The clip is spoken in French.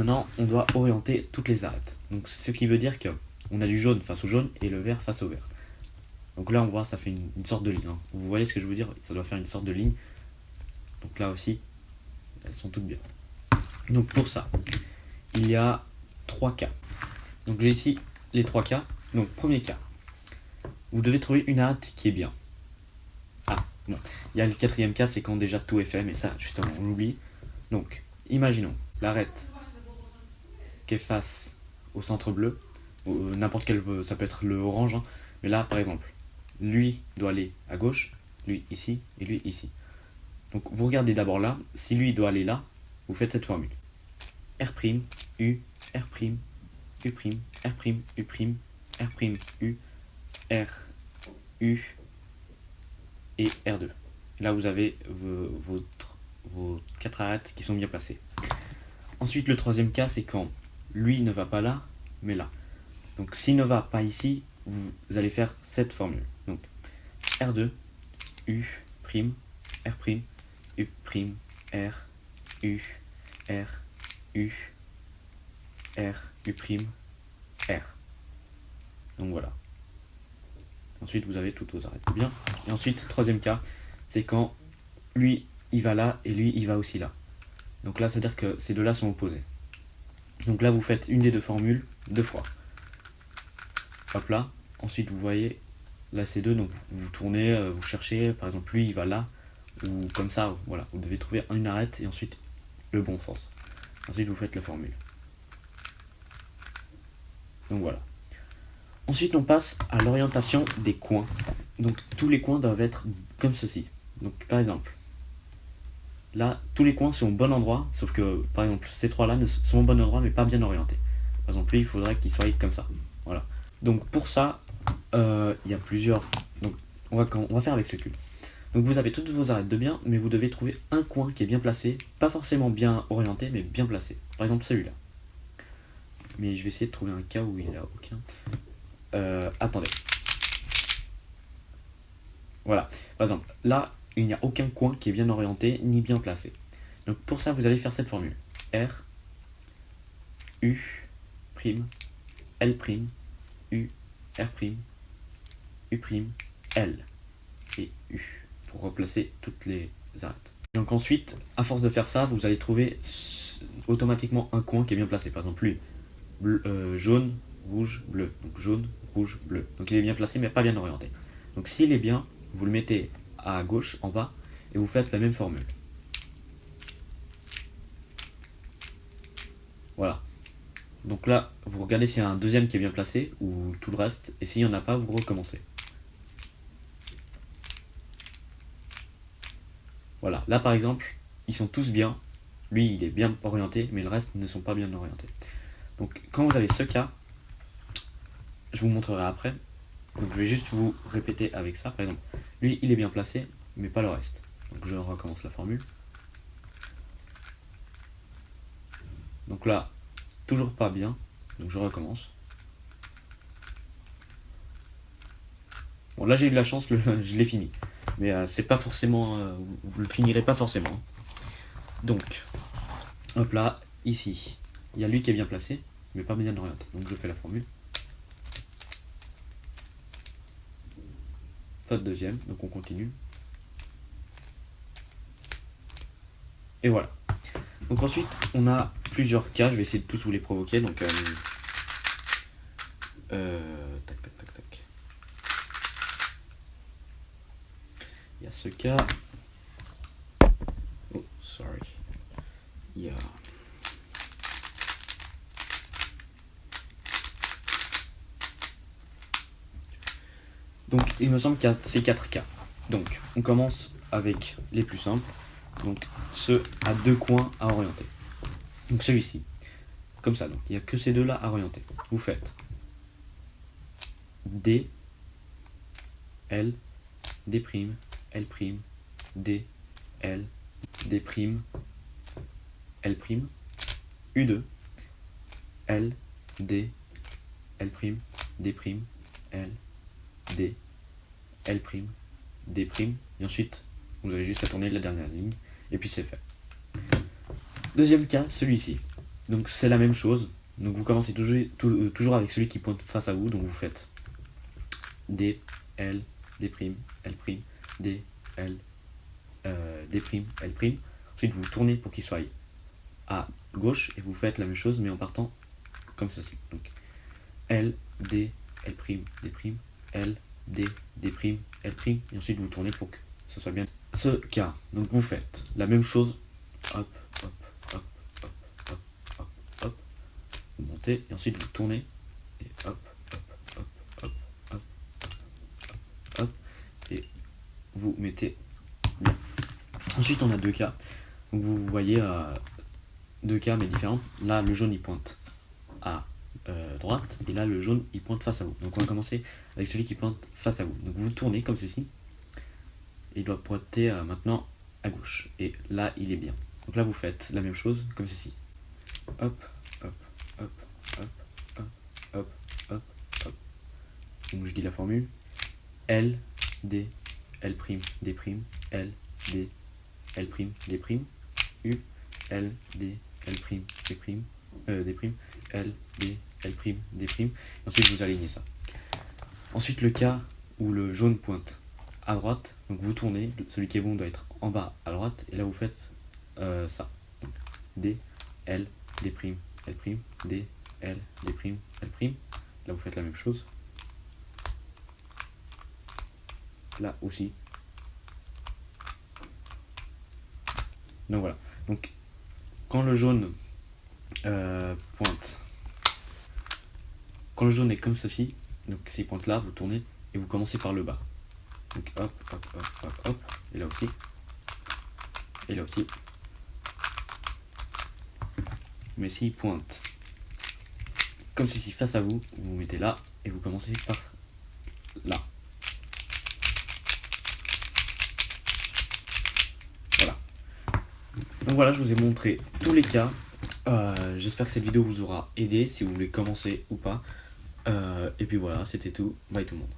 Maintenant, on doit orienter toutes les arêtes. Donc, ce qui veut dire qu'on a du jaune face au jaune et le vert face au vert. Donc là, on voit, ça fait une sorte de ligne. Hein. Vous voyez ce que je veux dire? Ça doit faire une sorte de ligne. Donc là aussi, elles sont toutes bien. Donc pour ça, il y a 3 cas. Donc j'ai ici les 3 cas. Donc premier cas, vous devez trouver une arête qui est bien. Ah, bon. Il y a le 4e cas, c'est quand déjà tout est fait, mais ça, justement, on l'oublie. Donc, imaginons l'arête qui est face au centre bleu, n'importe quel, ça peut être le orange, hein. Mais là, par exemple, lui doit aller à gauche, lui ici, et lui ici. Donc vous regardez d'abord là, si lui doit aller là, vous faites cette formule. R', U, R', U', R', U', R', U, R, U et R2. Là vous avez vos 4 arêtes qui sont bien placées. Ensuite le 3e cas, c'est quand lui ne va pas là, mais là. Donc s'il ne va pas ici, vous allez faire cette formule. Donc R2, U', R', U', R, U, R, U, R, U', R. Donc voilà. Ensuite, vous avez toutes vos arêtes. Bien. Et ensuite, 3e cas, c'est quand lui, il va là et lui, il va aussi là. Donc là, c'est-à-dire que ces deux-là sont opposés. Donc là, vous faites une des deux formules 2 fois. Hop là. Ensuite, vous voyez, là, c'est 2. Donc vous tournez, vous cherchez. Par exemple, lui, il va là. Ou comme ça, voilà. Vous devez trouver une arête et ensuite le bon sens. Ensuite, vous faites la formule. Donc voilà. Ensuite, on passe à l'orientation des coins. Donc tous les coins doivent être comme ceci. Donc par exemple, là, tous les coins sont au bon endroit, sauf que par exemple, ces 3-là sont au bon endroit mais pas bien orientés. Par exemple, lui, il faudrait qu'il soit comme ça. Voilà. Donc pour ça, il y a plusieurs. Donc on va faire avec ce cube. Donc vous avez toutes vos arêtes de bien, mais vous devez trouver un coin qui est bien placé, pas forcément bien orienté, mais bien placé. Par exemple celui-là. Mais je vais essayer de trouver un cas où il n'y a aucun. Attendez. Voilà. Par exemple, là, il n'y a aucun coin qui est bien orienté ni bien placé. Donc pour ça, vous allez faire cette formule. R, U', L', U, R', U', L et U pour replacer toutes les arêtes. Donc ensuite, à force de faire ça, vous allez trouver automatiquement un coin qui est bien placé. Par exemple, lui, jaune, rouge, bleu. Donc jaune, rouge, bleu. Donc il est bien placé mais pas bien orienté. Donc s'il est bien, vous le mettez à gauche, en bas, et vous faites la même formule. Voilà. Donc là, vous regardez s'il y a un deuxième qui est bien placé, ou tout le reste, et s'il n'y en a pas, vous recommencez. Voilà. Là par exemple, ils sont tous bien. Lui, il est bien orienté, mais le reste ne sont pas bien orientés. Donc quand vous avez ce cas, je vous montrerai après. Donc je vais juste vous répéter avec ça. Par exemple, lui, il est bien placé, mais pas le reste. Donc je recommence la formule. Donc là, toujours pas bien. Donc je recommence. Bon, là j'ai eu de la chance, je l'ai fini. Mais c'est pas forcément... vous le finirez pas forcément. Donc, hop là, ici, il y a lui qui est bien placé, mais pas bien orienté. Donc je fais la formule. Pas de deuxième, donc on continue. Et voilà. Donc ensuite, on a plusieurs cas, je vais essayer de tous vous les provoquer. Donc, tac, tac, tac, tac. Il y a ce cas. Oh, sorry. Il y a... Donc, il me semble qu'il y a ces 4 cas. Donc, on commence avec les plus simples. Donc, ceux à 2 coins à orienter. Donc, celui-ci. Comme ça, donc, il n'y a que ces deux-là à orienter. Vous faites D, L, D', L', D, L, D', L', U2, L, D, L', D', L, D, L', D', et ensuite vous avez juste à tourner la dernière ligne et puis c'est fait. Deuxième cas, celui-ci. Donc c'est la même chose. Donc vous commencez toujours avec celui qui pointe face à vous. Donc vous faites D, L, D', L', D, L, D', L'. Ensuite vous tournez pour qu'il soit à gauche et vous faites la même chose mais en partant comme ceci. Donc L, D, L', D', L, D, D', L', et ensuite vous tournez pour que ce soit bien ce cas. Donc vous faites la même chose, hop, hop, hop, hop, hop, hop, hop, vous montez, et ensuite vous tournez, et hop, hop, hop, hop, hop, hop, hop, et vous mettez bien. Ensuite on a deux cas, donc vous voyez deux cas mais différents. Là le jaune il pointe à droite, et là le jaune il pointe face à vous. Donc on va commencer avec celui qui pointe face à vous. Donc vous tournez comme ceci, et il doit pointer maintenant à gauche, et là il est bien. Donc là vous faites la même chose comme ceci. Hop, hop, hop, hop, hop, hop, hop, hop. Donc je dis la formule. L, D, L', D', L, D, L', D', U, L, D, L', D', D', L, D, L', D'. Ensuite vous alignez ça. Ensuite le cas où le jaune pointe à droite, donc vous tournez, celui qui est bon doit être en bas à droite, et là vous faites ça. Donc, D, L, D', L', D, L, D', L'. Là vous faites la même chose. Là aussi. Donc voilà. Donc quand le jaune pointe, quand le jaune est comme ceci, donc s'il pointe là, vous tournez et vous commencez par le bas. Donc hop, hop, hop, hop, hop, et là aussi, et là aussi. Mais s'il pointe comme ceci face à vous, vous vous mettez là et vous commencez par là. Voilà. Donc voilà, je vous ai montré tous les cas. J'espère que cette vidéo vous aura aidé si vous voulez commencer ou pas. Et puis voilà, c'était tout. Bye tout le monde.